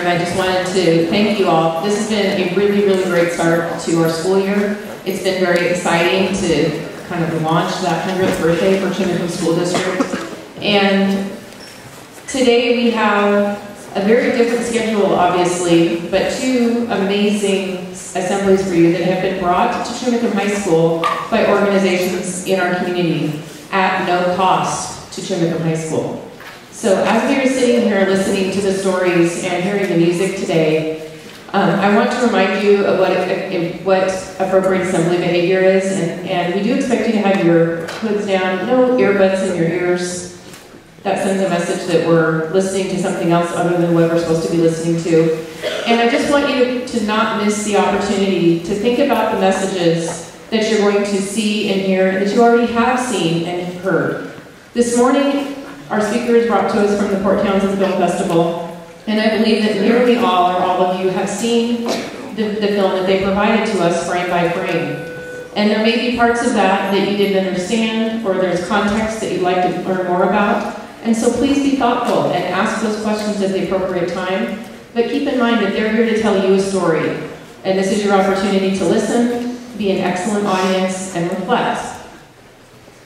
I just wanted to thank you all. This has been a really, really great start to our school year. It's been very exciting to kind of launch that 100th birthday for Chimacum School District. And today we have a very different schedule, obviously, but two amazing assemblies for you that have been brought to Chimacum High School by organizations in our community at no cost to Chimacum High School. So as we are sitting here listening to the stories and hearing the music today, I want to remind you of what appropriate assembly behavior is, and we do expect you to have your hoods down, no earbuds in your ears. That sends a message that we're listening to something else other than what we're supposed to be listening to. And I just want you to not miss the opportunity to think about the messages that you're going to see and hear, that you already have seen and heard. This morning, our speaker is brought to us from the Port Townsend Film Festival, and I believe that nearly all or all of you have seen the film that they provided to us frame by frame. And there may be parts of that that you didn't understand, or there's context that you'd like to learn more about. And so please be thoughtful and ask those questions at the appropriate time. But keep in mind that they're here to tell you a story. And this is your opportunity to listen, be an excellent audience, and reflect.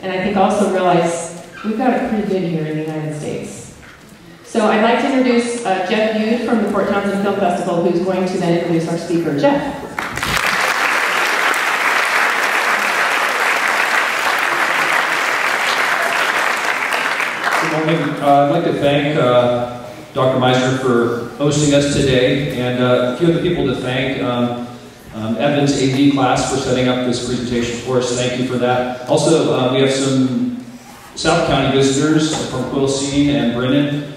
And I think also realize we've got it pretty good here in the United States. So I'd like to introduce Jeff Yude from the Port Townsend Film Festival, who's going to then introduce our speaker. Jeff. Good morning. I'd like to thank Dr. Meisner for hosting us today, and a few other people to thank. Evans AD class for setting up this presentation for us. Thank you for that. Also, we have some South County visitors from Quilcene and Brennan.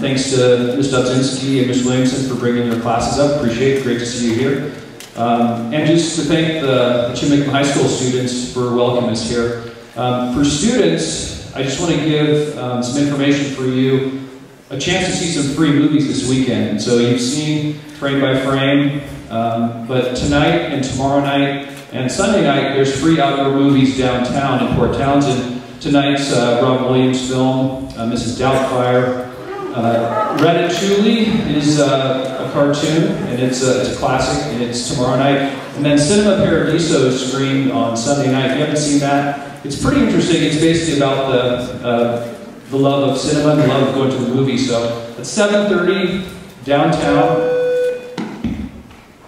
Thanks to Ms. Dubzinski and Ms. Williamson for bringing their classes up. Appreciate it. Great to see you here. And just to thank the Chimacum High School students for welcoming us here. For students, I just want to give some information for you. A chance to see some free movies this weekend. And so you've seen Frame by Frame, but tonight and tomorrow night and Sunday night, there's free outdoor movies downtown in Port Townsend. Tonight's Rob Williams film, Mrs. Doubtfire. Ratatouille is a cartoon, and it's a classic, and it's tomorrow night. And then Cinema Paradiso is screened on Sunday night. If you haven't seen that, it's pretty interesting. It's basically about the love of cinema and the love of going to the movies. So at 7:30 downtown,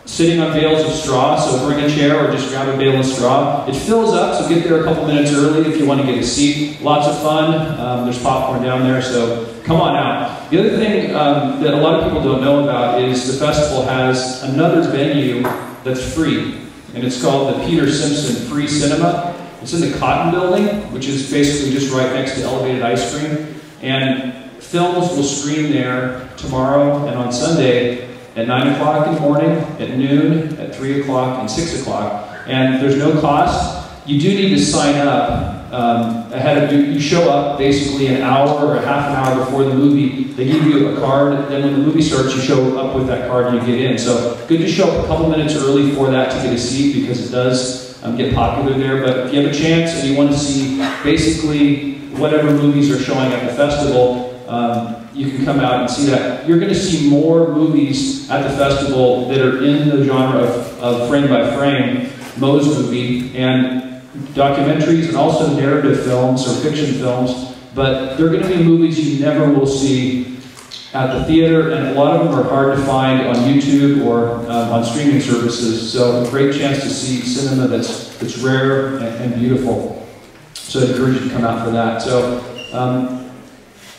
sitting on bales of straw, so bring a chair or just grab a bale of straw. It fills up, so get there a couple minutes early if you want to get a seat. Lots of fun. There's popcorn down there, so come on out. The other thing that a lot of people don't know about is the festival has another venue that's free, and it's called the Peter Simpson Free Cinema. It's in the Cotton Building, which is basically just right next to Elevated Ice Cream, and films will screen there tomorrow and on Sunday at 9 o'clock in the morning, at noon, at 3 o'clock, and 6 o'clock. And there's no cost. You do need to sign up ahead of you show up basically an hour or a half an hour before the movie. They give you a card, and then when the movie starts, you show up with that card and you get in. So good to show up a couple minutes early for that to get a seat, because it does get popular there. But if you have a chance and you want to see basically whatever movies are showing at the festival, you can come out and see that. You're going to see more movies at the festival that are in the genre of frame by frame, Moe's movie, and documentaries, and also narrative films or fiction films. But they're going to be movies you never will see at the theater, and a lot of them are hard to find on YouTube or on streaming services. So a great chance to see cinema that's rare and beautiful. So I encourage you to come out for that. So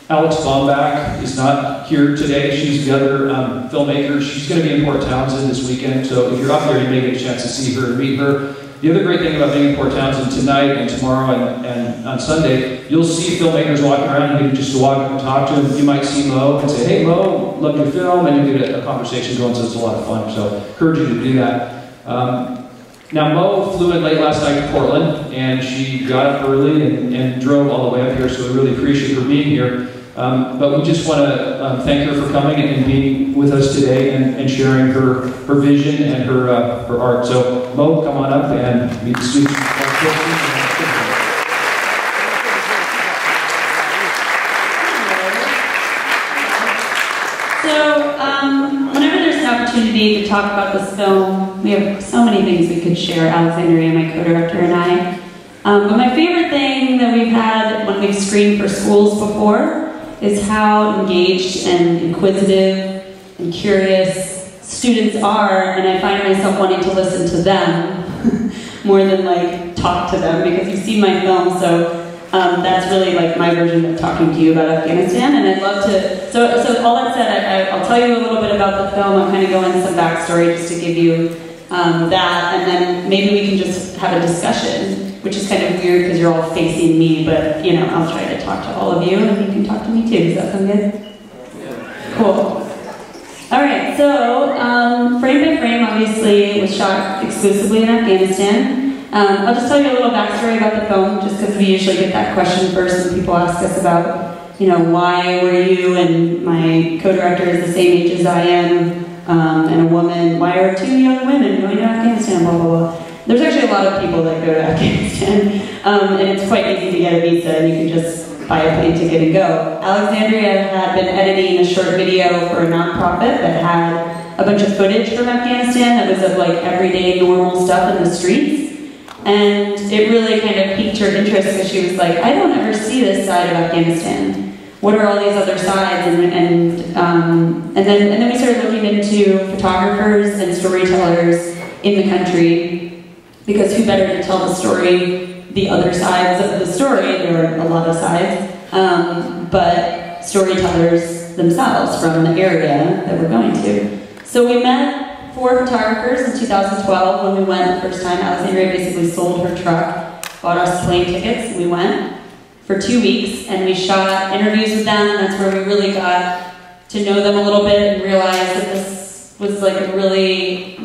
Alex Bombach is not here today. She's the other filmmaker. She's going to be in Port Townsend this weekend. So if you're up there, you may get a chance to see her and meet her. The other great thing about being in Port Townsend tonight and tomorrow and on Sunday, you'll see filmmakers walking around, and you can just walk up and talk to them. You might see Mo and say, "Hey Mo, love your film," and you get a conversation going, so it's a lot of fun. So I encourage you to do that. Now Mo flew in late last night to Portland, and she got up early and drove all the way up here, so we really appreciate her being here. But we just want to thank her for coming and being with us today and sharing her vision and her art. So Mo, come on up and meet the students. So opportunity to talk about this film. We have so many things we could share, Alexandria, my co-director, and I. But my favorite thing that we've had when we've screened for schools before is how engaged and inquisitive and curious students are, and I find myself wanting to listen to them more than like talk to them, because you've seen my film, so that's really like my version of talking to you about Afghanistan, and I'd love to, so all that said, I'll tell you a little bit about the film. I'll kind of go into some backstory just to give you that, and then maybe we can just have a discussion, which is kind of weird because you're all facing me, but you know, I'll try to talk to all of you, and you can talk to me too. Does that sound good? Yeah. Cool. All right, so Frame by Frame obviously was shot exclusively in Afghanistan. I'll just tell you a little backstory about the film, just because we usually get that question first when people ask us about, you know, why were you and my co-director is the same age as I am, and a woman, why are 2 young women going to Afghanistan, blah, blah, blah. There's actually a lot of people that go to Afghanistan, and it's quite easy to get a visa, and you can just buy a plane ticket and go. Alexandria had been editing a short video for a nonprofit that had a bunch of footage from Afghanistan that was of like everyday normal stuff in the streets. And it really kind of piqued her interest because she was like, I don't ever see this side of Afghanistan. What are all these other sides? And then we started looking into photographers and storytellers in the country, because who better to tell the story, the other sides of the story? There are a lot of sides, but storytellers themselves from the area that we're going to. So we met 4 photographers in 2012 when we went the first time. Alexandria basically sold her truck, bought us plane tickets, and we went for 2 weeks, and we shot interviews with them. That's where we really got to know them a little bit and realized that this was like a really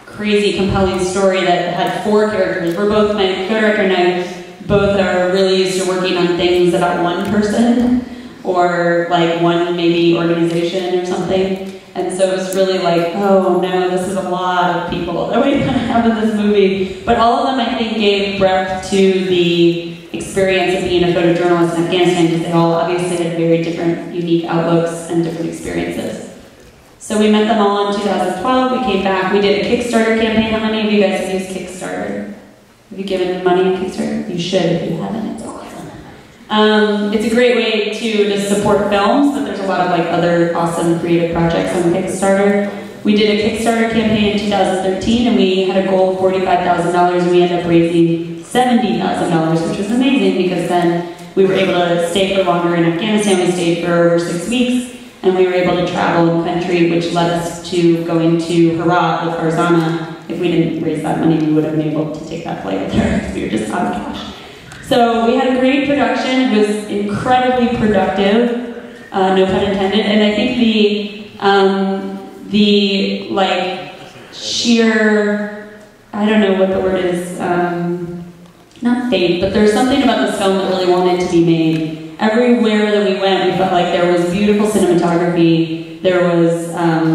crazy, compelling story that had 4 characters. We're both, my co-director and I, both are really used to working on things about one person, or like one maybe organization or something. And so it was really like, oh no, this is a lot of people that we have in this movie. But all of them, I think, gave breadth to the experience of being a photojournalist in Afghanistan, because they all obviously had very different, unique outlooks and different experiences. So we met them all in 2012, we came back, we did a Kickstarter campaign. How many of you guys have used Kickstarter? Have you given money on Kickstarter? You should if you haven't, it's awesome. It's a great way to just support films, but there's a lot of like other awesome creative projects on Kickstarter. We did a Kickstarter campaign in 2013, and we had a goal of $45,000, and we ended up raising $70,000, which was amazing because then we were able to stay for longer in Afghanistan. We stayed for over 6 weeks, and we were able to travel in the country, which led us to going to Herat with Farzana. If we didn't raise that money, we would have been able to take that flight with her because we were just out of cash. So we had a great production. It was incredibly productive, no pun intended. And I think the like sheer, I don't know what the word is, not fate, but there's something about this film that really wanted to be made. Everywhere that we went, we felt like there was beautiful cinematography. There was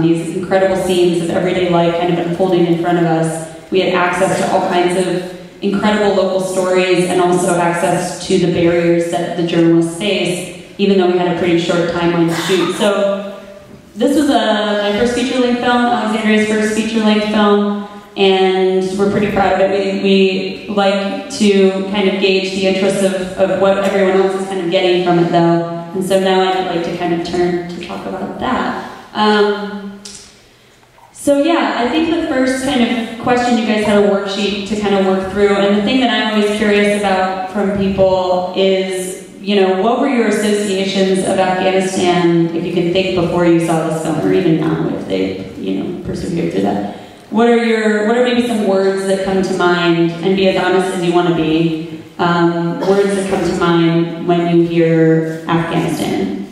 these incredible scenes of everyday life kind of unfolding in front of us. We had access to all kinds of incredible local stories, and also access to the barriers that the journalists face, even though we had a pretty short timeline to shoot. So this was my first feature-length film, Alexandria's first feature-length film, and we're pretty proud of it. We like to kind of gauge the interest of what everyone else is kind of getting from it, though. And so now I'd like to kind of turn to talk about that. So yeah, I think the first kind of question, you guys had a worksheet to kind of work through, and the thing that I'm always curious about from people is, you know, what were your associations of Afghanistan, if you can think before you saw this film, or even now, if they, you know, persevered through that. What are maybe some words that come to mind, and be as honest as you want to be, words that come to mind when you hear Afghanistan?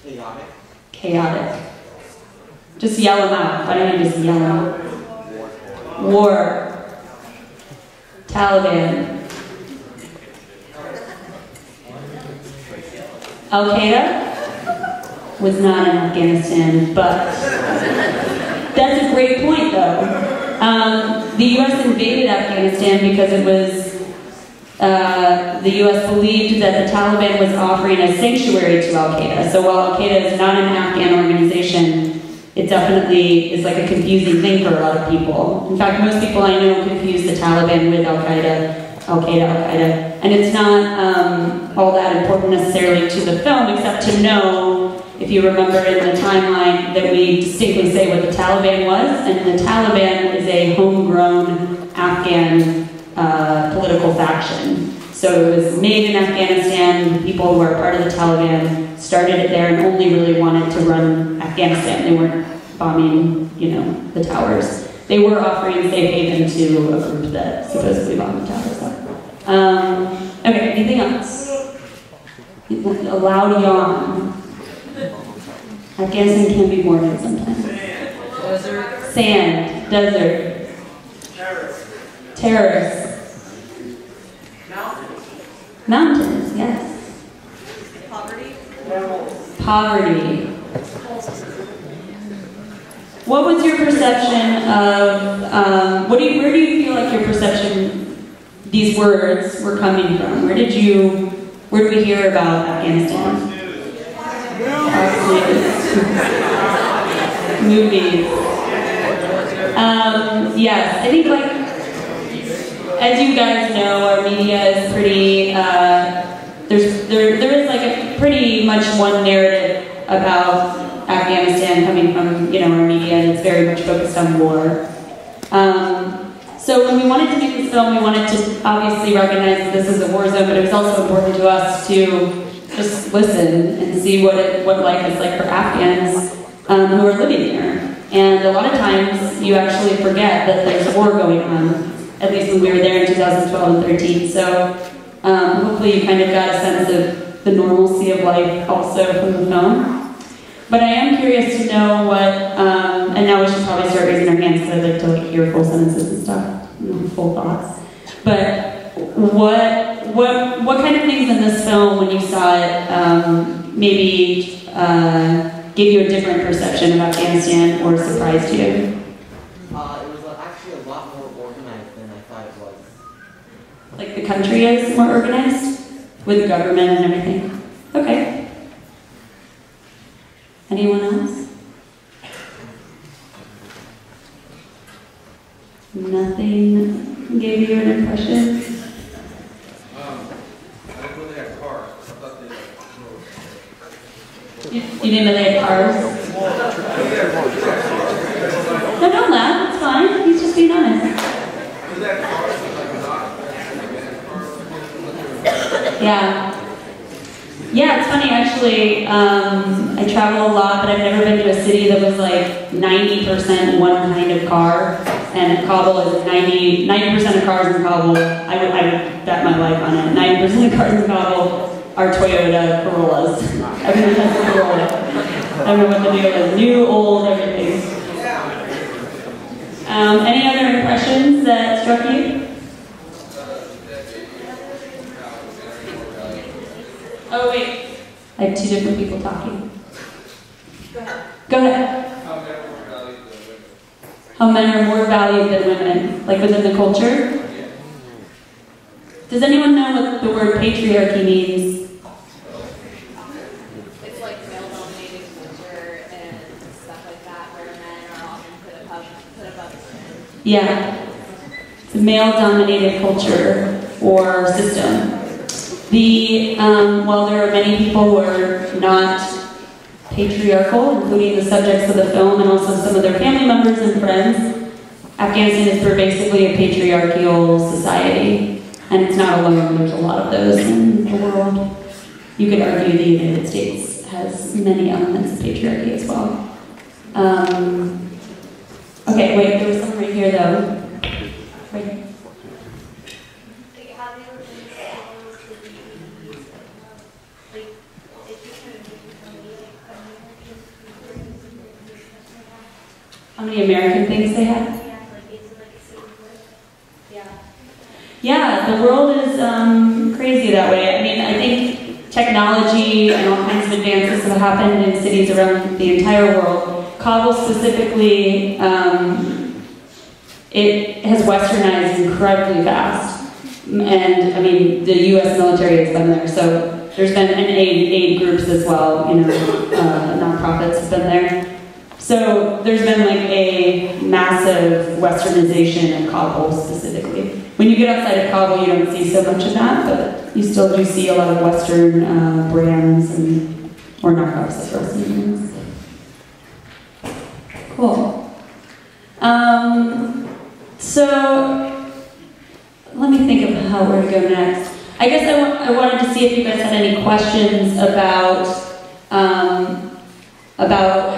Chaotic. Chaotic. Just yell them out. Why don't you just yell them out? War. Taliban. Al-Qaeda was not in Afghanistan, but that's a great point, though. The U.S. invaded Afghanistan because it was the U.S. believed that the Taliban was offering a sanctuary to Al-Qaeda. So while Al-Qaeda is not an Afghan organization, it definitely is like a confusing thing for a lot of people. In fact, most people I know confuse the Taliban with Al-Qaeda, and it's not all that important necessarily to the film, except to know, if you remember in the timeline, that we distinctly say what the Taliban was, and the Taliban is a homegrown Afghan political faction. So it was made in Afghanistan. People who are part of the Taliban started it there and only really wanted to run Afghanistan. They weren't bombing, the towers. They were offering safe haven to a group that supposedly bombed the towers. Okay, anything else? A loud yawn. Afghanistan can be morbid sometimes. Desert. Sand, desert. Terrorists. Mountains, yes. Poverty. What was your perception of, where do you feel like your perception, these words were coming from? Where did we hear about Afghanistan? Movies. Yes, I think as you guys know, our media is pretty, there is like a pretty much one narrative about Afghanistan coming from, our media, and it's very much focused on war. So when we wanted to make this film, we wanted to obviously recognize that this is a war zone, but it was also important to us to just listen and see what life is like for Afghans who are living there. And a lot of times, you actually forget that there's a war going on. At least when we were there in 2012 and 13. So hopefully you kind of got a sense of the normalcy of life also from the film. But I am curious to know what, and now we should probably start raising our hands because I'd like to hear full sentences and stuff, full thoughts. But what kind of things in this film, when you saw it, maybe gave you a different perception of Afghanistan or surprised you? Like the country is more organized? With the government and everything? Okay. Anyone else? Nothing gave you an impression? I didn't know they had cars. I thought they had You didn't know they had cars? No, don't laugh. It's fine. He's just being honest. Yeah. Yeah, it's funny actually. I travel a lot, but I've never been to a city that was like 90% one kind of car. And Kabul is 90% of cars in Kabul, I would bet my life on it. 90% of cars in Kabul are Toyota Corollas. Everyone has a Corolla. I don't know what the deal is. New, old, everything. Any other impressions that struck you? Oh, wait. I have two different people talking. Go ahead. How men are more valued than women, like within the culture? Does anyone know what the word patriarchy means? It's like male-dominated culture and stuff like that, where men are often put above women. Yeah. It's a male-dominated culture or system. While there are many people who are not patriarchal, including the subjects of the film and also some of their family members and friends, Afghanistan is basically a patriarchal society, and it's not alone. There's a lot of those in the world. You could argue the United States has many elements of patriarchy as well. Okay, wait, there was someone right here though. Right here. How many American things they had? Yeah, the world is crazy that way. I mean, I think technology and all kinds of advances have happened in cities around the entire world. Kabul specifically, it has westernized incredibly fast. And, I mean, the U.S. military has been there, so there's been aid groups as well, nonprofits have been there. So there's been like a massive westernization of Kabul specifically. When you get outside of Kabul, you don't see so much of that, but you still do see a lot of Western brands and or knockoffs as well. Cool. So let me think of how we're to go next. I guess I wanted to see if you guys had any questions about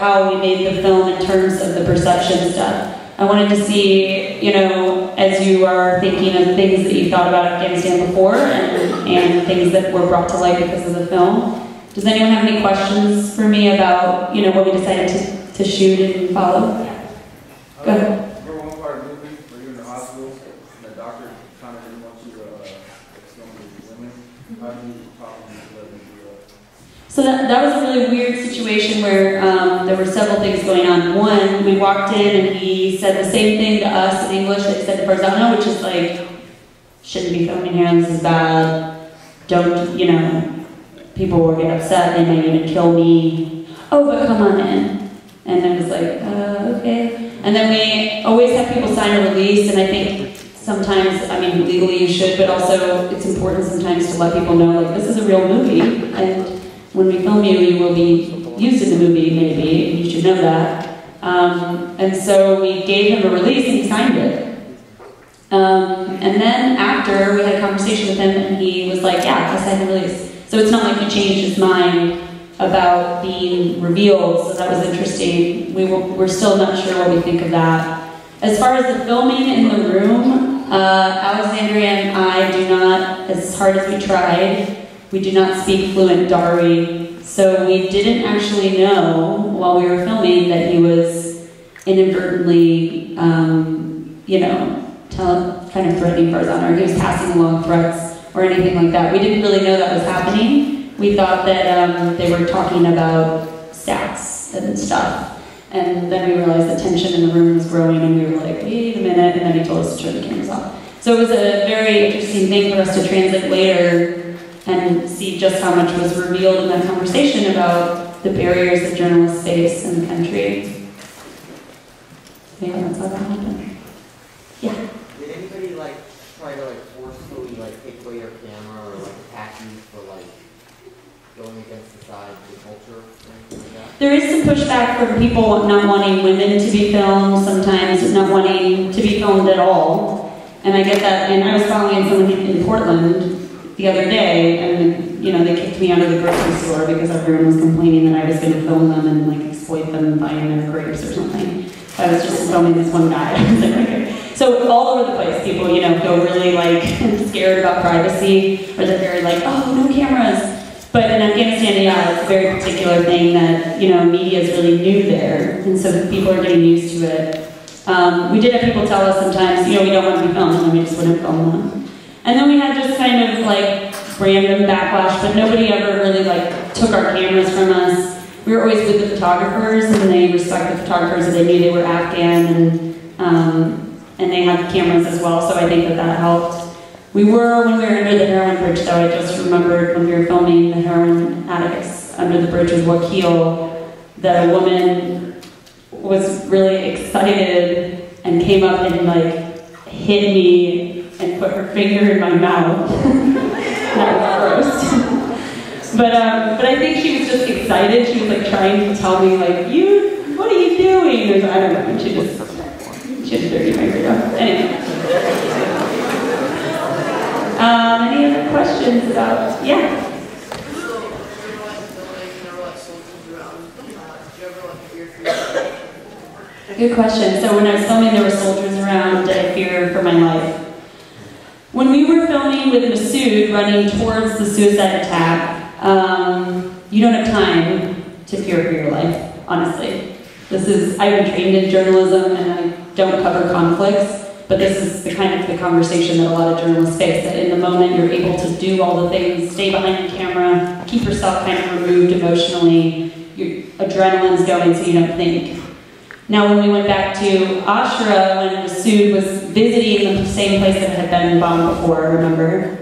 how we made the film in terms of the perception stuff. I wanted to see, you know, as you are thinking of things that you thought about Afghanistan before and things that were brought to light because of the film. Does anyone have any questions for me about, you know, what we decided to shoot and follow? Go ahead. Remember one part of the movie where you're in the hospital and the doctor kind of didn't want you to film the women? How do you talk to them to let them do that? So that was a really weird situation where there were several things going on. One, we walked in and he said the same thing to us in English that he said to Farzana, which is like, shouldn't be filming here, this is bad, don't, you know, people will get upset, they might even kill me. Oh, but come on in. And I was like, okay. And then we always have people sign a release, and I think sometimes, I mean, legally you should, but also it's important sometimes to let people know, like, this is a real movie, and when we film you, you will be used in the movie, maybe, and you should know that. And so we gave him a release, and he signed it. And then after, we had a conversation with him, and he was like, yeah, I signed the release. So it's not like he changed his mind about being revealed, so that was interesting. We're still not sure what we think of that. As far as the filming in the room, Alexandria and I do not, as hard as we tried, we do not speak fluent Dari, so we didn't actually know while we were filming that he was inadvertently, you know, kind of threatening Farzana, or he was passing along threats or anything like that. We didn't really know that was happening. We thought that they were talking about stats and stuff. And then we realized the tension in the room was growing, and we were like, wait a minute, and then he told us to turn the cameras off. So it was a very interesting thing for us to translate later and see just how much was revealed in that conversation about the barriers that journalists face in the country. Yeah, that's how that happened. Yeah? Did anybody like try to like forcefully like take away your camera or like attack you for like going against the side of the culture or anything like that? There is some pushback from people not wanting women to be filmed, sometimes not wanting to be filmed at all. And I get that, and I was following someone in Portland the other day, and you know, they kicked me out of the grocery store because everyone was complaining that I was going to film them and like exploit them buying their grapes or something. I was just filming this one guy. I was like, okay. So all over the place, people, you know, feel really like scared about privacy, or they're very like, oh, no cameras. But in Afghanistan, yeah, it's a very particular thing that, you know, media is really new there, and so people are getting used to it. We did have people tell us sometimes, you know, we don't want to be filmed, and we just wouldn't film them. And then we had just kind of like random backlash, but nobody ever really like took our cameras from us. We were always with the photographers, and they respect the photographers, and they knew they were Afghan, and they had cameras as well, so I think that helped. When we were under the heroin bridge, though, I just remembered when we were filming the heroin addicts under the bridge with Wakil, that a woman was really excited and came up and like hit me and put her finger in my mouth. That was gross. But I think she was just excited. She was like trying to tell me like, what are you doing? Or, I don't know. And she had a dirty finger. Anyway. Any other questions about, yeah? Good question. So when I was filming, there were soldiers around. Did I fear for my life? When we were filming with Masood running towards the suicide attack, you don't have time to fear for your life, honestly. I've been trained in journalism, and I don't cover conflicts. But this is the kind of the conversation that a lot of journalists face, that in the moment you're able to do all the things, stay behind the camera, keep yourself kind of removed emotionally, your adrenaline's going so you don't think. Now when we went back to Ashra, when Masood was visiting the same place that had been bombed before, remember?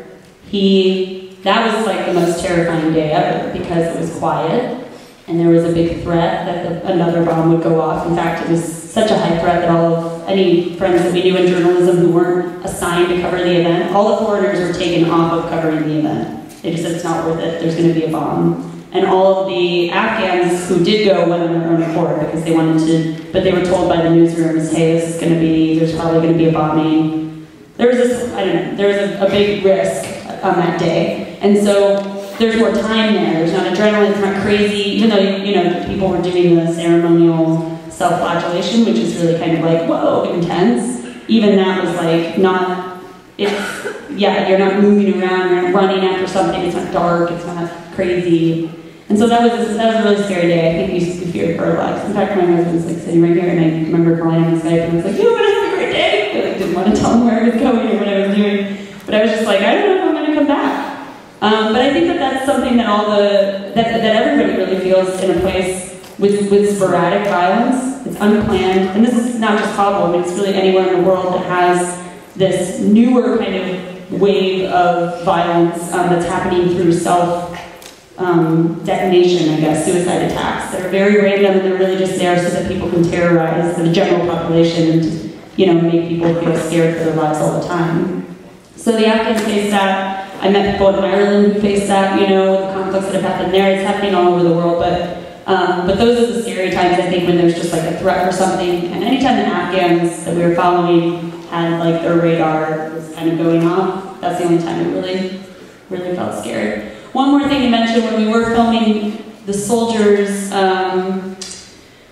That was like the most terrifying day ever because it was quiet and there was a big threat that another bomb would go off. In fact, it was such a high threat that all of any friends that we knew in journalism who weren't assigned to cover the event, all the foreigners were taken off of covering the event. They just said it's not worth it, there's going to be a bomb. And all of the Afghans who did go went on their own accord because they wanted to, but they were told by the newsrooms, hey, this is going to be, there's probably going to be a bombing. There was this, I don't know, there was a big risk on that day. And so there's more time there, there's not adrenaline, it's not crazy, even though, you know, people were doing the ceremonial self-flagellation, which is really kind of like, whoa, intense. Even that was like not, it's, yeah, you're not moving around, you're not running after something, it's not dark, it's not crazy. And so that was a really scary day. I think we feared for our lives. In fact, my husband's like sitting right here, and I remember calling him on Skype, and I was like, you want to have a great day? I like, didn't want to tell him where I was going or what I was doing. But I was just like, I don't know if I'm going to come back. But I think that that's something that that everybody really feels in a place with sporadic violence. It's unplanned, and this is not just Kabul. I mean, it's really anywhere in the world that has this newer kind of wave of violence that's happening through detonation, I guess, suicide attacks that are very random, and they're really just there so that people can terrorize the general population and, you know, make people feel scared for their lives all the time. So the Afghans face that. I met people in Ireland who face that, you know, the conflicts that have happened there. It's happening all over the world, but those are the scary times, I think, when there's just like a threat for something. And anytime the Afghans that we were following had like their radar was kind of going off, that's the only time it really felt scared. One more thing to mention, when we were filming the soldiers,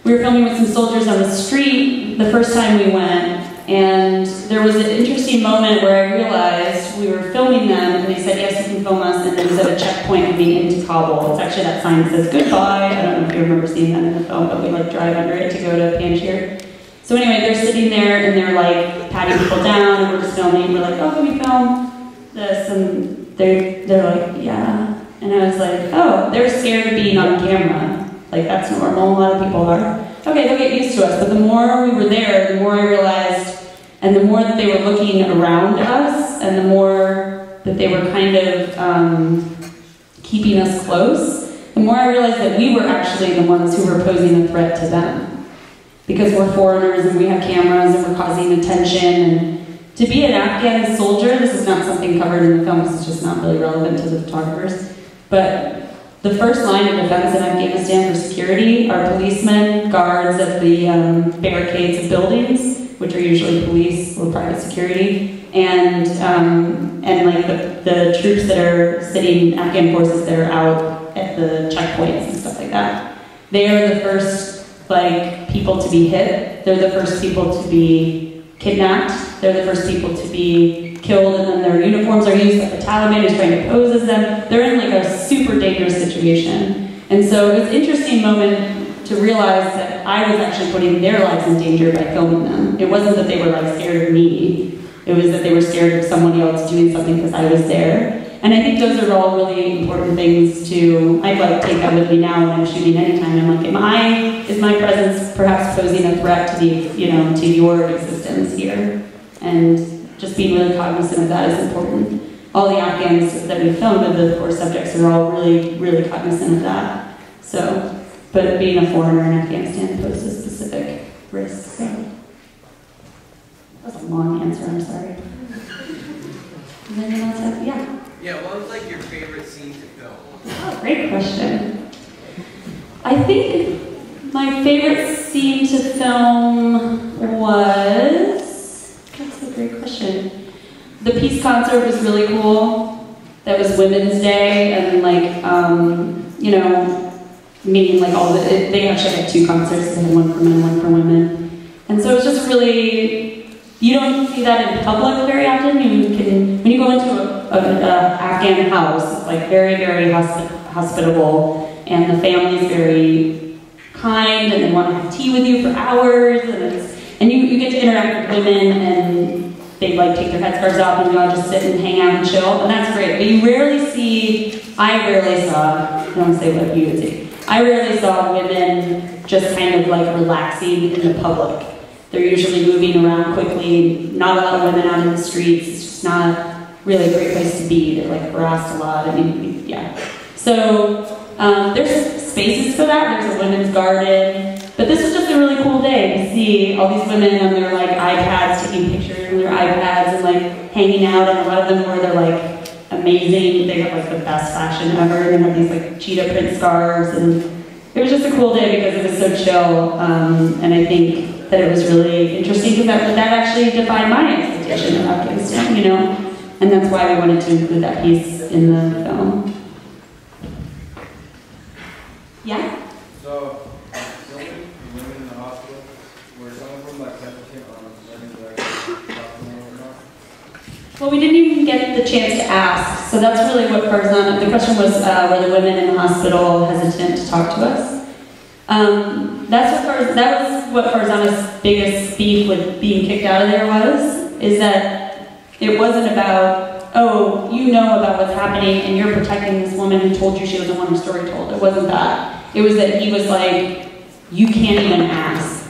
we were filming with some soldiers on the street the first time we went, and there was an interesting moment where I realized we were filming them, and they said, yes, you can film us, and it was at a checkpoint coming into Kabul. It's actually that sign that says goodbye. I don't know if you remember seeing that in the film, but we like drive under it to go to Panjshir. So anyway, they're sitting there, and they're like patting people down, and we're just filming. We're like, oh, can we film this? And they're like, yeah. And I was like, oh, they're scared of being on camera. Like, that's normal, a lot of people are. Okay, they'll get used to us. But the more we were there, the more I realized, and the more that they were looking around us, and the more that they were kind of keeping us close, the more I realized that we were actually the ones who were posing a threat to them. Because we're foreigners, and we have cameras, and we're causing attention, and to be an Afghan soldier, this is not something covered in the film, this is just not really relevant to the photographers, but the first line of defense in Afghanistan for security are policemen, guards at the barricades of buildings, which are usually police or private security, and like the troops that are sitting, Afghan forces that are out at the checkpoints and stuff like that. They are the first like people to be hit. They're the first people to be kidnapped. They're the first people to be killed, and then their uniforms are used like the Taliban is trying to pose as them. They're in like a super dangerous situation. And so it was an interesting moment to realize that I was actually putting their lives in danger by filming them. It wasn't that they were like scared of me. It was that they were scared of someone else doing something because I was there. And I think those are all really important things to, I'd like take that with me now when I'm shooting anytime. I'm like, is my presence perhaps posing a threat to the, you know, to your existence here? And just being really cognizant of that is important. All the Afghans that we filmed with the 4 subjects are all really, really cognizant of that. So, but being a foreigner in Afghanistan poses specific risks. So. That was a long answer, I'm sorry. Does anyone else have, yeah? Yeah, what was like your favorite scene to film? Oh, great question. I think my favorite scene to film was, that's a great question. The peace concert was really cool. That was Women's Day, and like, you know, meaning like all they actually had 2 concerts. They had one for men, one for women. And so it was just really, you don't see that in public very often. When you go into an Afghan house, it's like very, very hospitable, and the family's very kind, and they want to have tea with you for hours, and you get to interact with women, and they like take their headscarves off, and you all just sit and hang out and chill, and that's great. But you rarely see, I rarely saw, I don't want to say what you would see, I rarely saw women just kind of like relaxing in the public. They're usually moving around quickly, not a lot of women out in the streets, it's just not really a great place to be. They're like harassed a lot, I mean, yeah. So there's spaces for that. There's a women's garden. But this was just a really cool day to see all these women on their like iPads taking pictures on their iPads and like hanging out. And a lot of them wore their like amazing, they have like the best fashion ever. And they have these like cheetah print scarves. And it was just a cool day because it was so chill. And I think that it was really interesting because that actually defined my expectation of Afghanistan, you know? And that's why we wanted to include that piece in the film. Yeah? So, filming women in the hospital, were some of them like hesitant on learning to actually talk to them or not? Well, we didn't even get the chance to ask. So that's really what Farzana, the question was, were the women in the hospital hesitant to talk to us? That was what Farzana's biggest beef with being kicked out of there was, is that it wasn't about, oh, you know about what's happening and you're protecting this woman who told you she doesn't want her story told. It wasn't that. It was that he was like, you can't even ask.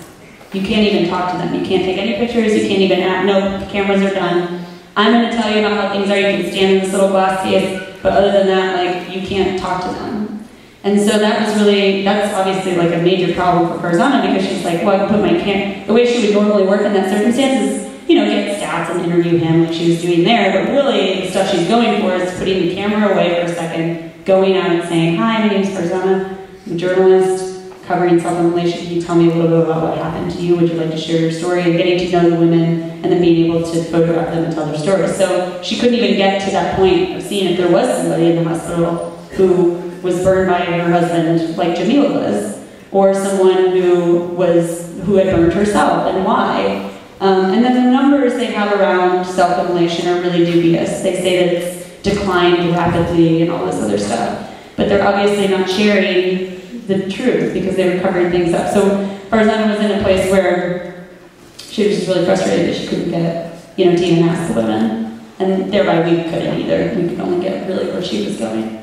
You can't even talk to them. You can't take any pictures. You can't even ask. No, the cameras are done. I'm going to tell you about how things are. You can stand in this little glass case, but other than that, like, you can't talk to them. And so that was really, that's obviously like a major problem for Farzana because she's like, well, I can put my the way she would normally work in that circumstance is, you know, get stats and interview him like she was doing there, but really the stuff she's going for is putting the camera away for a second, going out and saying, hi, my name's Farzana. I'm a journalist covering self-immolation. Can you tell me a little bit about what happened to you? Would you like to share your story? And getting to know the women and then being able to photograph them and tell their stories. So she couldn't even get to that point of seeing if there was somebody in the hospital who was burned by her husband like Jamila was, or someone who had burned herself and why. And then the numbers they have around self-immolation are really dubious. They say that it's declined rapidly and all this other stuff. But they're obviously not sharing the truth because they were covering things up. So Farzana was in a place where she was just really frustrated that she couldn't get, to even ask the women. And thereby we couldn't either. We could only get really where she was going.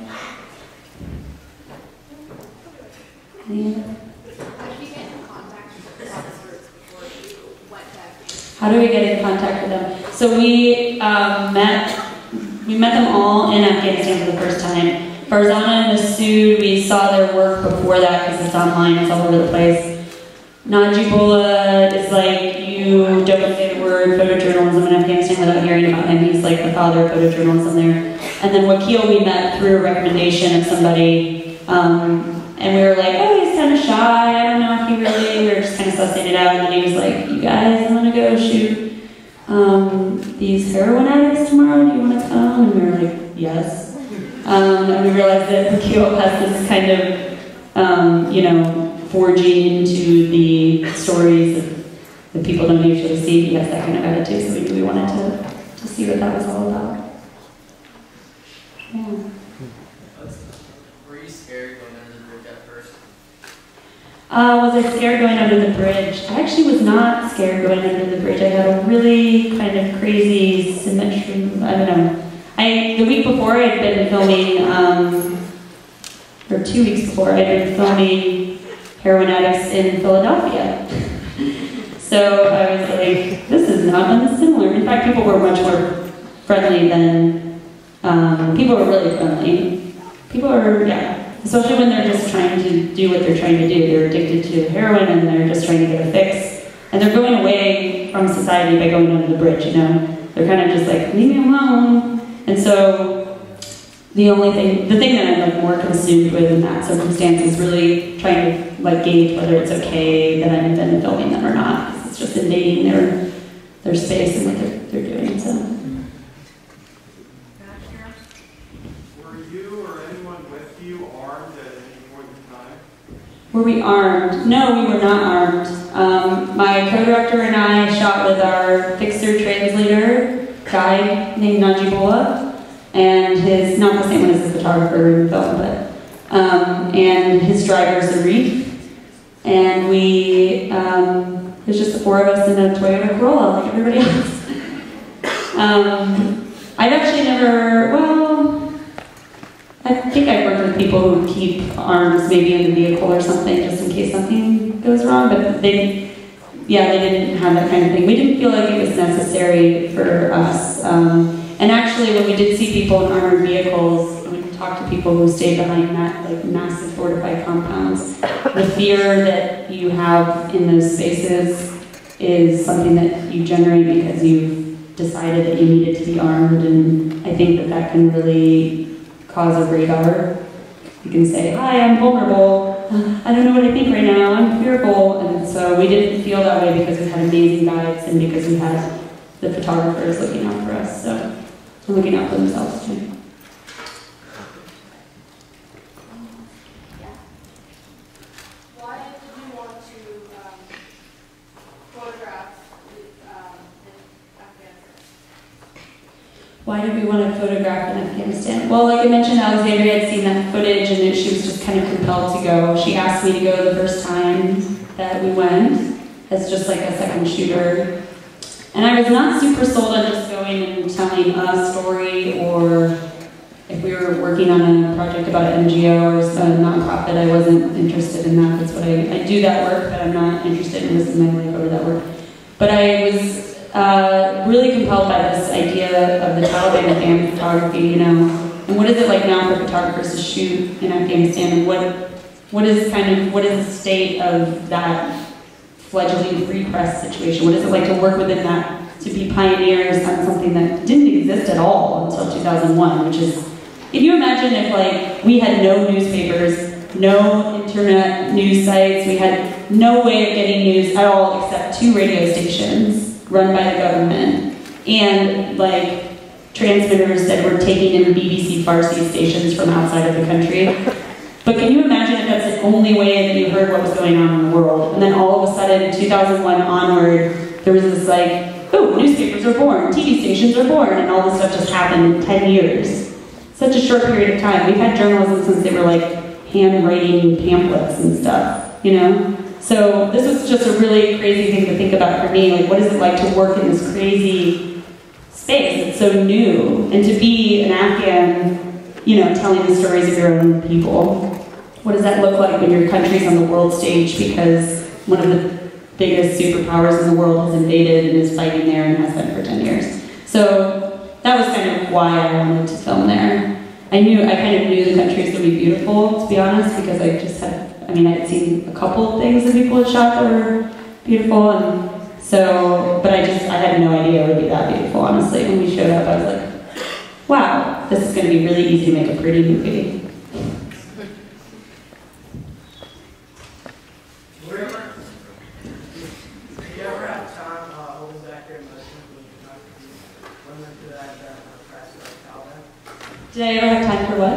How do we get in contact with them? So we met them all in Afghanistan for the first time. Farzana and Masood, we saw their work before that because it's online, it's all over the place. Najibullah is like, you don't say the word photojournalism in Afghanistan without hearing about him. He's like the father of photojournalism there. And then Wakil we met through a recommendation of somebody. And we were like, oh, he's kind of shy. I don't know if he really, we were just kind of sussing it out. And then he was like, you guys, I'm going to go shoot these heroin addicts tomorrow. Do you want to come? And we were like, yes. And we realized that Wakil has this kind of, forging into the stories that people don't usually see. He has that kind of attitude, so we wanted to see what that was all about. Yeah. Were you scared going under the bridge at first? Was I scared going under the bridge? I actually was not scared going under the bridge. I had a really kind of crazy symmetry, I don't know. The week before I'd been filming, or 2 weeks before, I'd been filming heroin addicts in Philadelphia. So I was like, this is not unsimilar. In fact, people were much more friendly than, people were really friendly. People are, especially when they're just trying to do what they're trying to do. They're addicted to heroin and they're just trying to get a fix. And they're going away from society by going under the bridge, They're kind of just like, leave me alone. And so the thing that I'm like more consumed with in that circumstance is really trying to gauge whether it's okay that I'm then filming them or not. Because it's just invading their space and what they're doing. So. Were you or anyone with you armed at any point in time? Were we armed? No, we were not armed. My co-director and I shot with our fixer translator guy named Najibullah. And not the same one as the photographer in the film, but, and his driver, Zarif. And it was just the four of us in a Toyota Corolla, like everybody else. I've actually I think I've worked with people who keep arms maybe in the vehicle or something, just in case something goes wrong, but they didn't have that kind of thing. We didn't feel like it was necessary for us. And actually, when we did see people in armored vehicles, talk to people who stay behind massive fortified compounds, the fear that you have in those spaces is something that you generate because you've decided that you needed to be armed, and I think that can really cause a radar. You can say, hi, I'm vulnerable, I don't know what I think right now, I'm fearful, and so we didn't feel that way because we had amazing guides and because we had the photographers looking out for us, so they're looking out for themselves too. Why did you want to photograph Afghanistan? Why did we want to photograph in Afghanistan? Well, like I mentioned, Alexandria had seen that footage and she was just kind of compelled to go. She asked me to go the first time that we went as just like a second shooter. And I was not super sold on just going and telling a story, or if we were working on a project about NGO or a nonprofit, I wasn't interested in that. That's what I do that work, but I'm not interested in risking my life over that work. But I was really compelled by this idea of the Taliban and family photography, you know, and what is it like now for photographers to shoot in Afghanistan, and what is the state of that fledgling free press situation? What is it like to work within that, to be pioneers on something that didn't exist at all until 2001, which is, if you imagine if like we had no newspapers, no internet news sites, we had no way of getting news at all except 2 radio stations run by the government, and like transmitters that were taking in BBC Farsi stations from outside of the country. But can you imagine if that's the only way that you heard what was going on in the world? And then all of a sudden, in 2001 onward, there was this like, oh, newspapers are born, TV stations are born, and all this stuff just happened in 10 years. Such a short period of time. We've had journalism since they were like handwriting pamphlets and stuff, you know? So this was just a really crazy thing to think about for me. Like, what is it like to work in this crazy space that's so new? And to be an Afghan, you know, telling the stories of your own people. What does that look like when your country's on the world stage because one of the biggest superpowers in the world has invaded and is fighting there and has been for 10 years? So that was kind of why I wanted to film there. I kind of knew the country was going to be beautiful, to be honest, because I just had, I'd seen a couple of things that people had shot that were beautiful, and so, but I had no idea it would be that beautiful, honestly. When we showed up, I was like, wow, this is going to be really easy to make a pretty movie. Did I ever have time for what?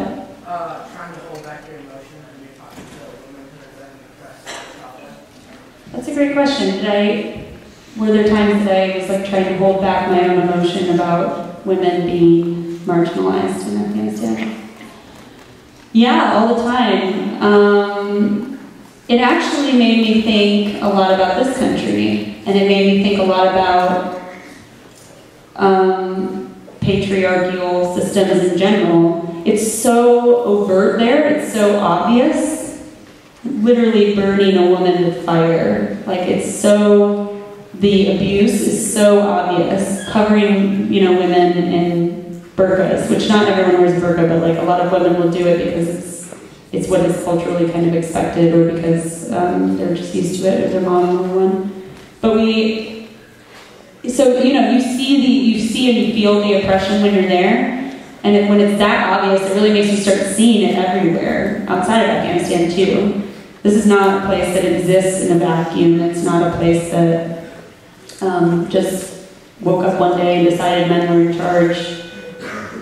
Trying to hold back your emotion and you're talking to women who have been oppressed about that. That's a great question. Were there times that I was like trying to hold back my own emotion about women being marginalized in Afghanistan? Yeah, all the time. It actually made me think a lot about this country, and it made me think a lot about patriarchal systems in general. It's so overt there, it's so obvious. Literally burning a woman with fire. Like, it's so, the abuse is so obvious. Covering, women in burqas, which not everyone wears burqa, but like a lot of women will do it because it's what is culturally kind of expected, or because they're just used to it, or their mom wore one. But so, you see and you feel the oppression when you're there, and when it's that obvious, it really makes you start seeing it everywhere, outside of Afghanistan too. This is not a place that exists in a vacuum. It's not a place that just woke up one day and decided men were in charge.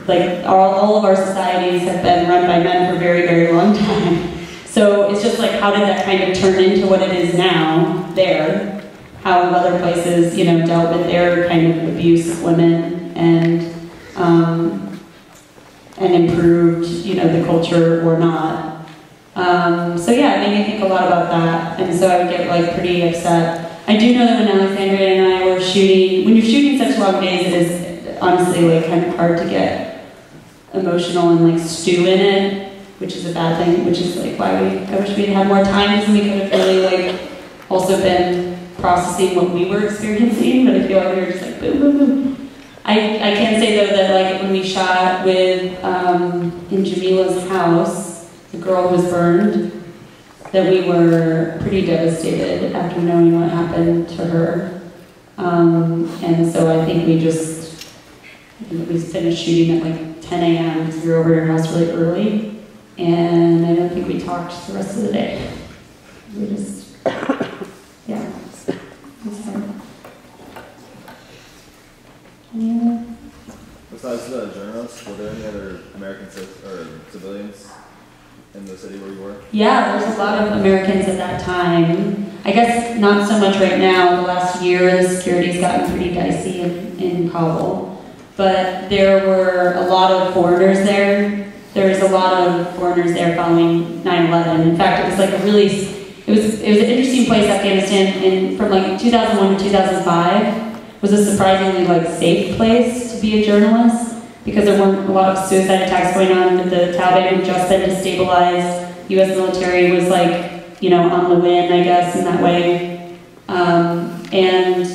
Like, all of our societies have been run by men for a very, very long time. So it's just like, how did that kind of turn into what it is now, there? How have other places, dealt with their kind of abuse of women and improved, the culture or not. So yeah, it made me think a lot about that, and so I would get like pretty upset. I do know that when Alexandria and I were shooting, when you're shooting such long days, it is honestly like kind of hard to get emotional and like stew in it, which is a bad thing, which is like why I wish we'd had more time, because we could have really like also been processing what we were experiencing, but I feel like we were just like boom, boom, boom. I can say though that like when we shot with in Jamila's house, the girl who was burned, that we were pretty devastated after knowing what happened to her. And so I think we finished shooting at like 10 a.m. because we were over at her house really early. And I don't think we talked the rest of the day. We just, yeah. It was hard. Any other? Besides the journalists, were there any other American civilians in the city where you were? Yeah, there's a lot of Americans at that time. I guess not so much right now. The last year, the security's gotten pretty dicey in Kabul. But there were a lot of foreigners there. There was a lot of foreigners there following 9/11. In fact, it was like it was an interesting place, Afghanistan, from like 2001 to 2005. Was a surprisingly like safe place to be a journalist because there weren't a lot of suicide attacks going on. The Taliban had just been destabilized. U.S. military was like, you know, on the win, I guess, in that way. And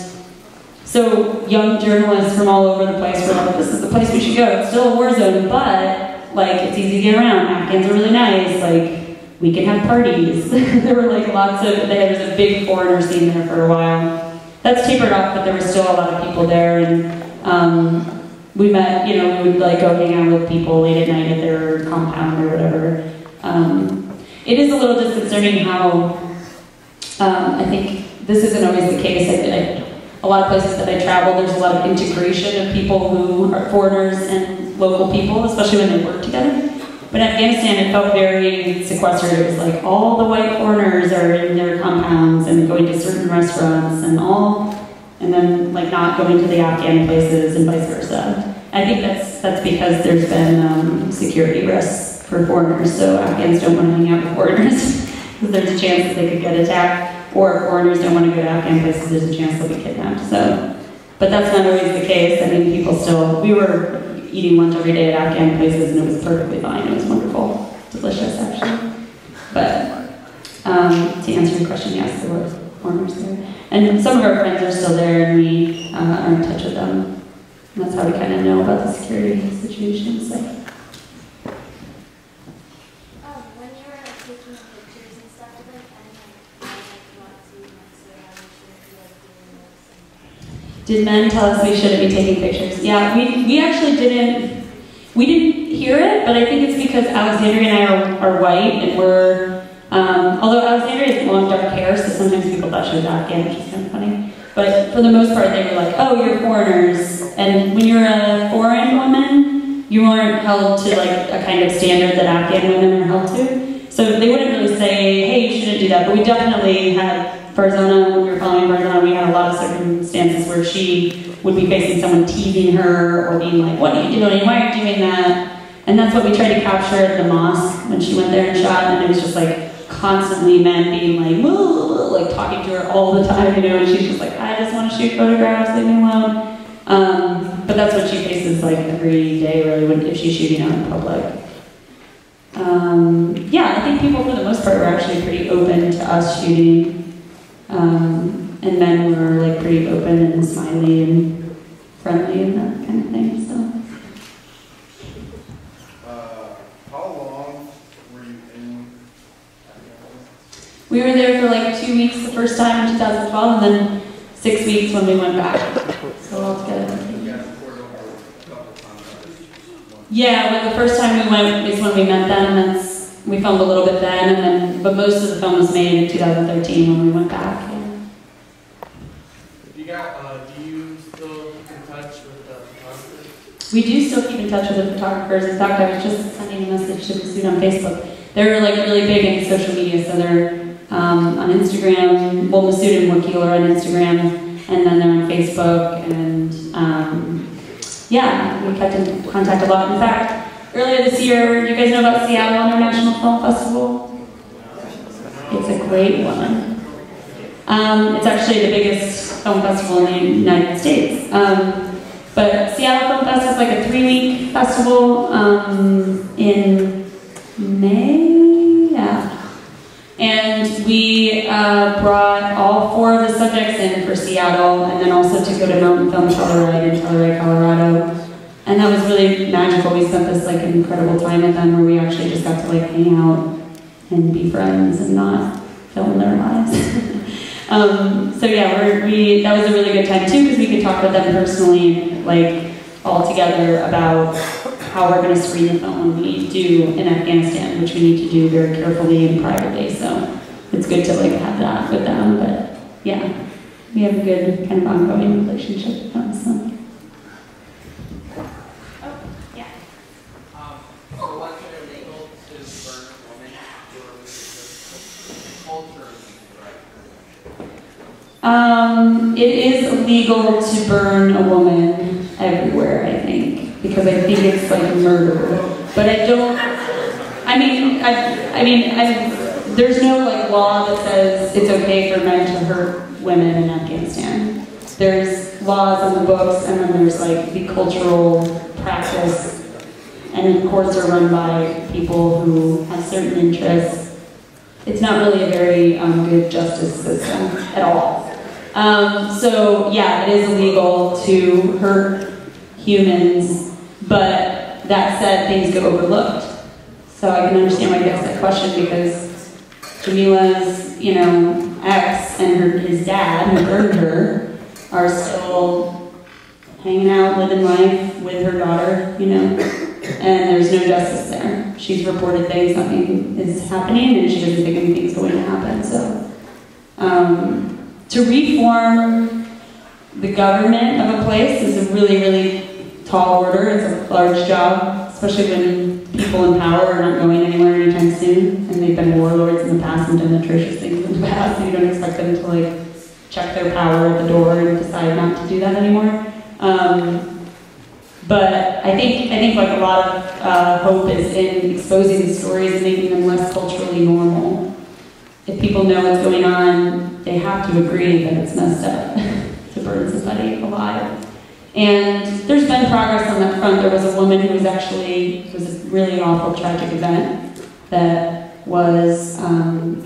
so young journalists from all over the place were like, this is the place we should go. It's still a war zone, but like it's easy to get around. Afghans are really nice. Like we can have parties. There were like there was a big foreigner scene there for a while. That's tapered off, but there were still a lot of people there, and we met, you know, we would like go hang out with people late at night at their compound or whatever. It is a little disconcerting how, I think this isn't always the case. A lot of places that I travel, there's a lot of integration of people who are foreigners and local people, especially when they work together. But in Afghanistan, it felt very sequestered. It was like all the white foreigners are in their compounds and going to certain restaurants and then like not going to the Afghan places and vice versa. I think that's because there's been security risks for foreigners, so Afghans don't want to hang out with foreigners because there's a chance that they could get attacked, or if foreigners don't want to go to Afghan places, there's a chance they'll be kidnapped. So, but that's not always the case. I mean, we were eating lunch every day at Afghan places, and it was perfectly fine. It was wonderful, delicious actually. But to answer your question, yes, there were foreigners there, and some of our friends are still there, and we are in touch with them. And that's how we kind of know about the security situation. So. When you were like taking pictures and stuff, did Did men tell us we shouldn't be taking pictures? Yeah, we actually didn't. We didn't hear it, but I think it's because Alexandria and I are white, and we're. Although Alexandria has long dark hair, so sometimes people thought she was Afghan, which is kind of funny. But for the most part, they were like, "Oh, you're foreigners." And when you're a foreign woman, you aren't held to like a kind of standard that Afghan women are held to. So they wouldn't really say, "Hey, you shouldn't do that." But we definitely had. Farzana, when we were following Farzana, we had a lot of circumstances where she would be facing someone teasing her or being like, "What are you doing? Why are you doing that?" And that's what we tried to capture at the mosque when she went there and shot, and it was just like constantly men being like, "Whoa," like talking to her all the time, you know, and she's just like, "I just want to shoot photographs, leave me alone." But that's what she faces like every day, really, if she's shooting out in public. Yeah, I think people for the most part were actually pretty open to us shooting. And men were like pretty open and smiley and friendly and that kind of thing. So. How long were you in Afghanistan? We were there for like 2 weeks the first time in 2012, and then 6 weeks when we went back. So all together. Yeah, well, the first time we went is when we met them. We filmed a little bit then, but most of the film was made in 2013 when we went back. Do you still keep in touch with the photographers? We do still keep in touch with the photographers. In fact, I was just sending a message to Masood on Facebook. They're like really big in social media, so they're on Instagram. Well, Masood and Wakil are on Instagram, and then they're on Facebook, and yeah, we kept in contact a lot. In fact, earlier this year, do you guys know about Seattle International Film Festival? It's a great one. It's actually the biggest film festival in the United States. But Seattle Film Fest is like a 3-week festival in May, yeah. And we brought all 4 of the subjects in for Seattle, and then also to go to Mountain Film Telluride in Telluride, Colorado. And that was really magical. We spent this like incredible time with them where we actually just got to like hang out and be friends and not film their lives. So yeah, that was a really good time too because we could talk with them personally, like all together about how we're going to screen the film when we do in Afghanistan, which we need to do very carefully and privately. So it's good to like have that with them. But yeah, we have a good kind of ongoing relationship with them. So. So was it illegal to burn a woman or was it culturally right? It is illegal to burn a woman everywhere, I think, because I think it's like murder. But I don't. There's no like law that says it's okay for men to hurt women in Afghanistan. There's laws in the books, and then there's like the cultural practice. And courts are run by people who have certain interests. It's not really a very good justice system at all. So yeah, it is illegal to hurt humans, but that said, things get overlooked. So I can understand why you asked that question because Jamila's, ex and his dad, who burned her, are still hanging out, living life with her daughter, and there's no justice there. She's reported things, nothing is happening, and she doesn't think anything's going to happen. So, to reform the government of a place is a really, really tall order. It's a large job, especially when people in power are not going anywhere anytime soon, and they've been warlords in the past and done atrocious things in the past, so you don't expect them to like check their power at the door and decide not to do that anymore. But I think like a lot of hope is in exposing the stories and making them less culturally normal. If people know what's going on, they have to agree that it's messed up to burn somebody alive. And there's been progress on that front. There was a woman who was it was a really awful, tragic event that was, had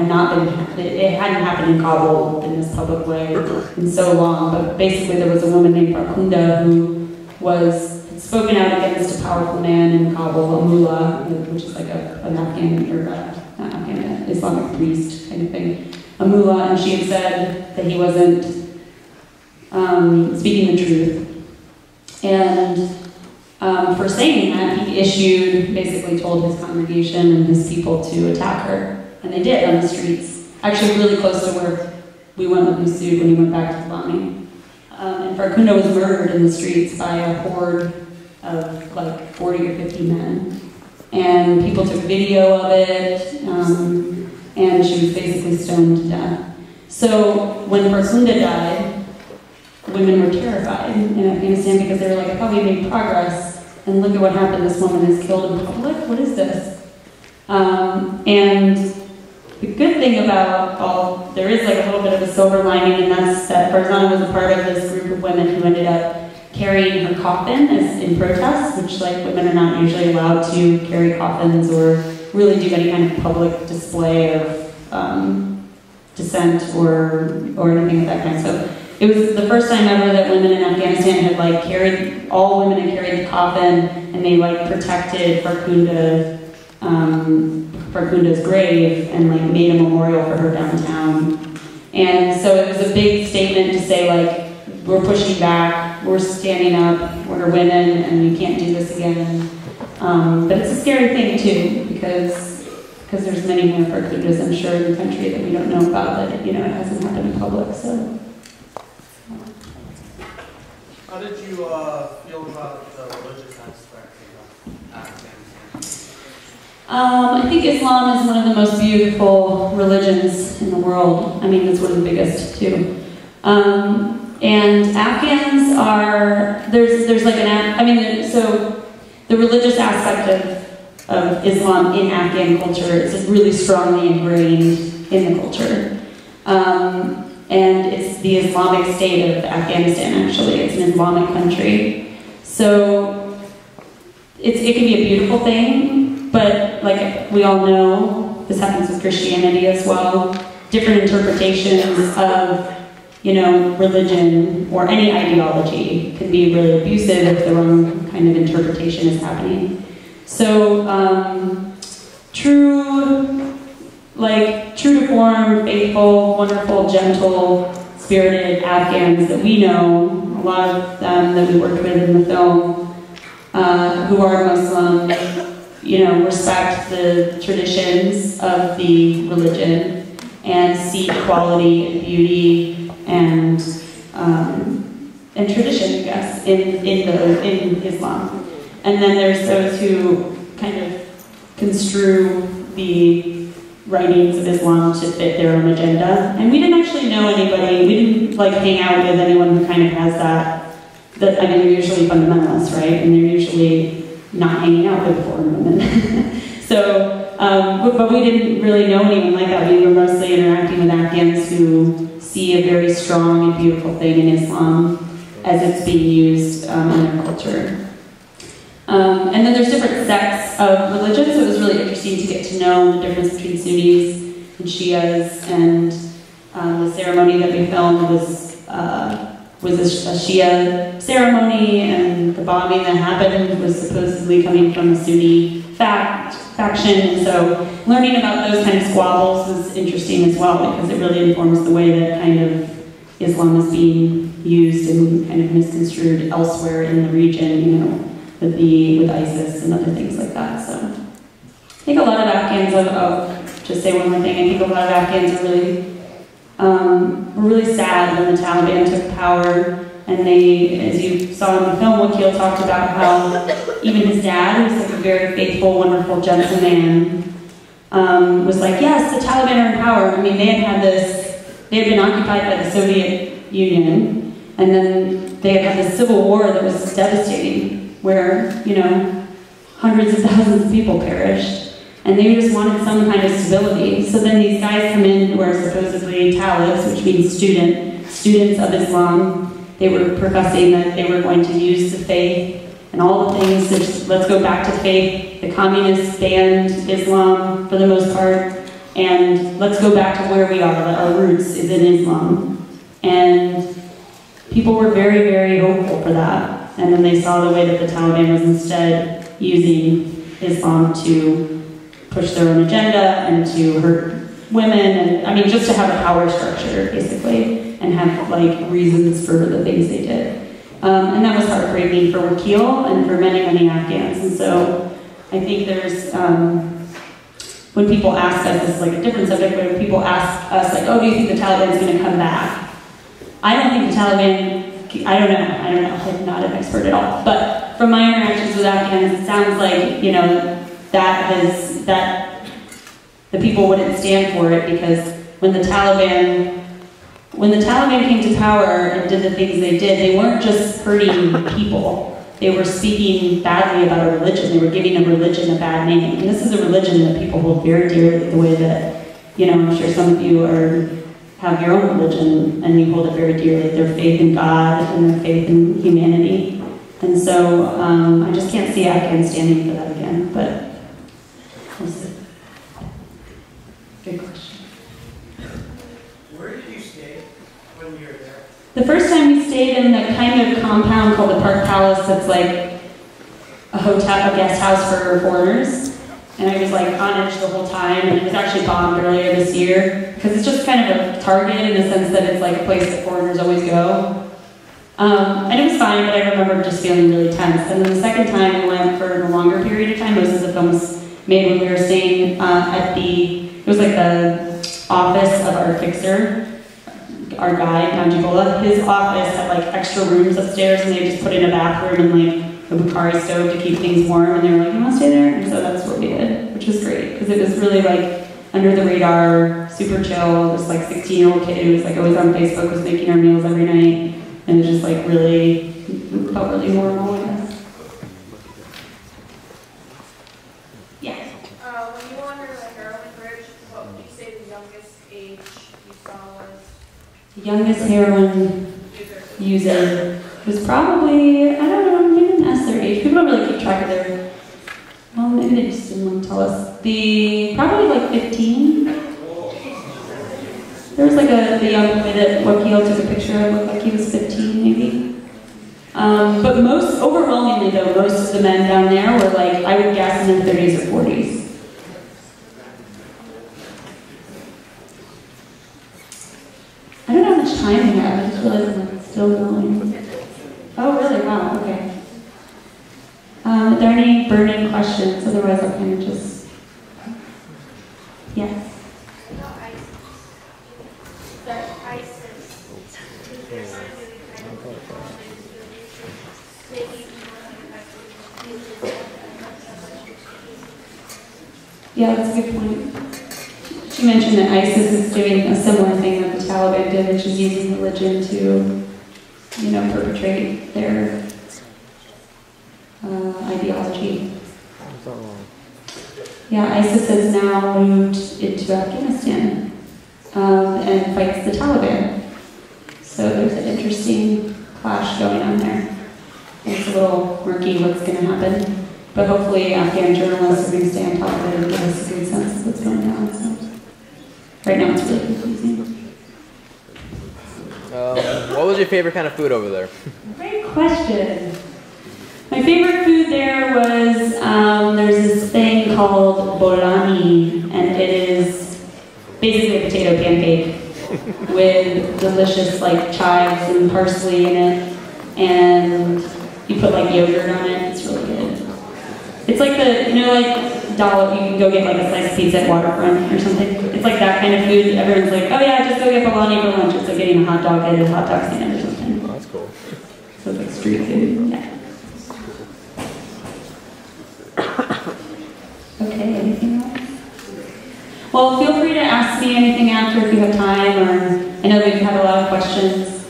not been, it hadn't happened in Kabul in this public way in so long, but basically there was a woman named Farkhunda who had spoken out against a powerful man in Kabul, a mullah, which is like an Afghan, or not Afghan, Islamic priest kind of thing, a mullah, and she had said that he wasn't speaking the truth. And for saying that, he basically told his congregation and his people to attack her. And they did on the streets, actually really close to where we went with Masood when he went back to the bombing. And Farkhunda was murdered in the streets by a horde of like 40 or 50 men. And people took video of it, and she was basically stoned to death. So when Farkhunda died, women were terrified in Afghanistan because they were like, I thought we made progress, and look at what happened, this woman is killed in public, what is this? And the good thing about there is like a little bit of a silver lining, and that's that Farzana was a part of this group of women who ended up carrying her coffin in protest, which like women are not usually allowed to carry coffins or really do any kind of public display of dissent or anything of that kind. So it was the first time ever that women in Afghanistan had like all women had carried the coffin, and they like protected Farkhunda's grave and like made a memorial for her downtown. And so it was a big statement to say like, we're pushing back, we're standing up, we're women, and we can't do this again. But it's a scary thing too, because there's many more Farkhundas, I'm sure, in the country that we don't know about, that it hasn't happened in public. So. How did you feel about the religious aspect of Afghanistan? I think Islam is one of the most beautiful religions in the world. I mean, it's one of the biggest too. And Afghans there's like so the religious aspect of Islam in Afghan culture is really strongly ingrained in the culture. And it's the Islamic State of Afghanistan, actually. It's an Islamic country. So it can be a beautiful thing, but like we all know, this happens with Christianity as well. Different interpretations of, religion or any ideology can be really abusive if the wrong kind of interpretation is happening. So, true to form, faithful, wonderful, gentle, spirited Afghans that we know, a lot of them that we worked with in the film, who are Muslim, respect the traditions of the religion and see quality and beauty and tradition, I guess, in Islam. And then there's those who kind of construe the writings of Islam to fit their own agenda. And we didn't actually know anybody, we didn't hang out with anyone who kind of has that they're usually fundamentalists, right? And they're usually not hanging out with foreign women. So, but we didn't really know anyone like that. We were mostly interacting with Afghans who see a very strong and beautiful thing in Islam as it's being used in their culture. And then there's different sects of religion, so it was really interesting to get to know the difference between Sunnis and Shias, and the ceremony that we filmed was a Shia ceremony, and the bombing that happened was supposedly coming from a Sunni faction, and so learning about those kind of squabbles was interesting as well, because it really informs the way that kind of Islam is being used and kind of misconstrued elsewhere in the region, with ISIS and other things like that. So I think a lot of Afghans, just say one more thing, I think a lot of Afghans were really sad when the Taliban took power, and they, as you saw in the film, Wakil talked about how even his dad, who's a very faithful, wonderful, gentle man, was like, yes, the Taliban are in power. I mean, they had been occupied by the Soviet Union, and then they had this civil war that was devastating, where, hundreds of thousands of people perished, and they just wanted some kind of stability. So then these guys come in who are supposedly Talibs, which means students of Islam. They were professing that they were going to use the faith and all the things. Let's go back to faith. The communists banned Islam for the most part, and let's go back to where we are. Our roots is in Islam. And people were very, very hopeful for that. And then they saw the way that the Taliban was instead using Islam to push their own agenda and to hurt women, and just to have a power structure, basically, and have reasons for the things they did. And that was heartbreaking for Wakil and for many, many Afghans. And so I think there's, when people ask us, this is a different subject, but when people ask us, oh, do you think the Taliban's going to come back? I don't think the Taliban, I don't know, I'm not an expert at all. But from my interactions with Afghans, it sounds like, that the people wouldn't stand for it, because when the Taliban came to power and did the things they did, they weren't just hurting people. They were speaking badly about a religion. They were giving a religion a bad name. And this is a religion that people hold very dearly, the way that, I'm sure some of you have your own religion and you hold it very dearly, their faith in God and their faith in humanity. And so I just can't see Afghans standing for that again, but we'll see. Good question. Where did you stay when you were there? The first time we stayed in the kind of compound called the Park Palace that's like a hotel, a guest house for foreigners. And I was on edge the whole time, and it was actually bombed earlier this year, because it's just kind of a target in the sense that it's a place that foreigners always go. And it was fine, but I remember just feeling really tense. And then the second time we went for a longer period of time. Most of the film was made when we were staying it was the office of our fixer, our guy, Najibola. His office had extra rooms upstairs, and they just put in a bathroom and a Bukhari stove to keep things warm, and they were like, you want to stay there? And so that's what we did, which was great, because it was really under the radar, super chill, just 16-year-old kid who was always on Facebook, was making our meals every night, and it was just really, felt really normal, I guess. Yeah. When you were under the heroin bridge, what would you say the youngest age you saw was? The youngest heroin user was probably, I don't know, maybe didn't ask their age. People don't really keep track of their, well, maybe they just didn't want to tell us. probably like 15. There was like the young boy that Wakil took a picture of, looked like he was 15 maybe. But overwhelmingly though, most of the men down there were like, I would guess in their 30s or 40s. I don't know how much time we have, I just realized I'm still going. Oh really, wow, okay. Are there any burning questions? Otherwise I'll kind of just, yes. Yeah, that's a good point. She mentioned that ISIS is doing a similar thing that the Taliban did, which is using religion to, perpetrate their ideology. Yeah, ISIS has now moved into Afghanistan and fights the Taliban. So there's an interesting clash going on there. It's a little murky what's going to happen, but hopefully Afghan journalists are going to stay on top of it and give us a good sense of what's going on. So right now it's really confusing. What was your favorite kind of food over there? Great question. My favorite food there was, there's this thing called bolani, and it is basically a potato pancake with delicious chives and parsley in it, and you put yogurt on it. It's really good. It's like dollop, you can go get a slice of pizza at Waterfront or something. It's like that kind of food. Everyone's like, oh yeah, just go get bolani for lunch. It's like getting a hot dog at a hot dog stand or something. Oh, that's cool. So it's like street food, yeah. Okay, anything else? Well, feel free to ask me anything after if you have time, or I know that you've had a lot of questions.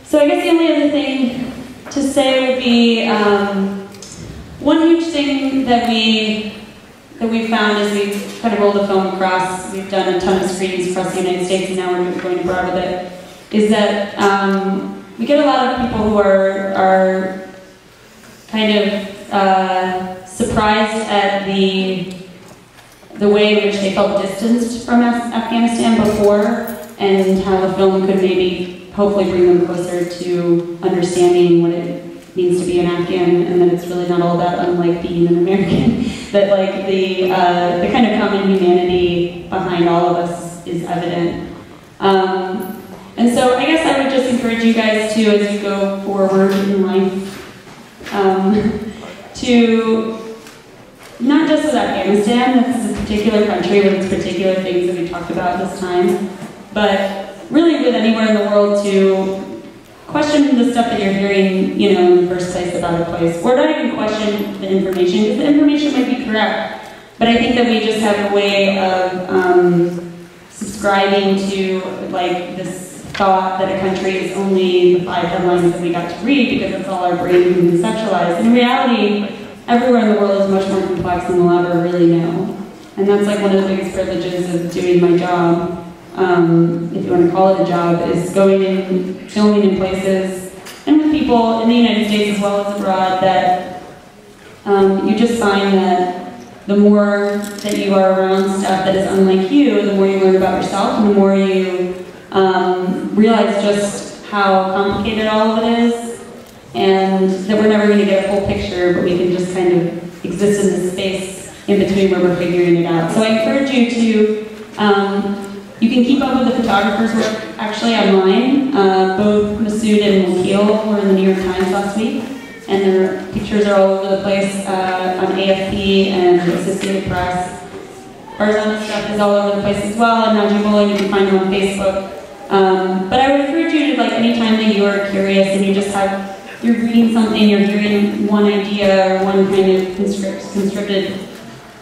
So I guess the only other thing to say would be one huge thing that we found as we kind of rolled the film across. We've done a ton of screenings across the United States, and now we're going abroad with it. Is that we get a lot of people who are kind of surprised at the way in which they felt distanced from Afghanistan before, and how the film could maybe hopefully bring them closer to understanding what it means to be an Afghan, and that it's really not all that unlike being an American. That the kind of common humanity behind all of us is evident. And so I guess I would just encourage you guys to, as you go forward in life, to not just with Afghanistan, this is a particular country with its particular things that we talked about this time, but really with anywhere in the world, to question the stuff that you're hearing, in the first place about a place, or not even question the information, because the information might be correct, but I think that we just have a way of subscribing to this thought that a country is only the 5 headlines that we got to read, because that's all our brain can conceptualize. In reality, everywhere in the world is much more complex than we'll ever really know. And that's one of the biggest privileges of doing my job, if you want to call it a job, is going and filming in places and with people in the United States as well as abroad that you just find that the more that you are around stuff that is unlike you, the more you learn about yourself, and the more you realize just how complicated all of it is, and that we're never going to get a full picture, but we can just kind of exist in this space in between where we're figuring it out. So I encourage you to, you can keep up with the photographers' work actually online. Both Masood and Wakil were in the New York Times last week, and their pictures are all over the place on AFP and Associated Press. Barzan's stuff is all over the place as well, and Najibullah, you can find them on Facebook. But I would encourage you to, anytime that you are curious and you just you're reading something, you're hearing one idea or one kind of conscripted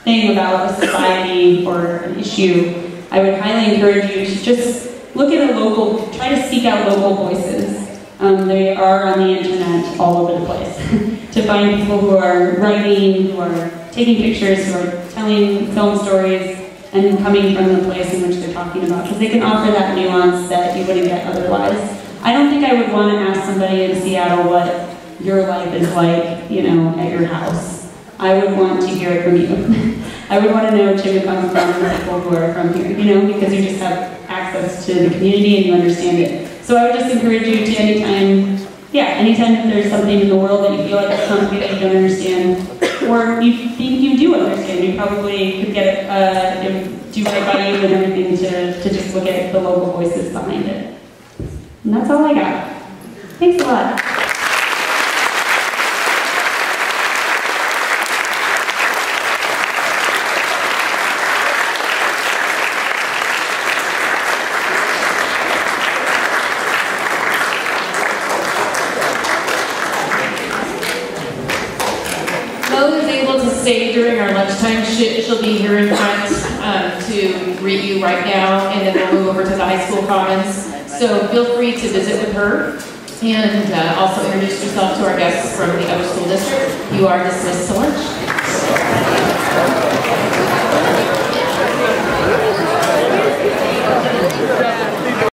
thing about a society or an issue, I would highly encourage you to just look at try to seek out local voices. They are on the internet all over the place. To find people who are writing, who are taking pictures, who are telling film stories, and coming from the place in which they're talking about, because they can offer that nuance that you wouldn't get otherwise. I don't think I would want to ask somebody in Seattle what your life is like, at your house. I would want to hear it from you. I would want to know Chimacum from the people who are from here, you know, because you just have access to the community and you understand it. So I would just encourage you to anytime that there's something in the world that you feel like it's something that you don't understand, or you think you do understand, you probably could get it, do right by you and everything to just look at the local voices behind it. And that's all I got. Thanks a lot. Stay during our lunchtime. She'll be here in front to greet you right now, and then we'll move over to the high school commons. So feel free to visit with her, and also introduce yourself to our guests from the other school district. You are dismissed to lunch.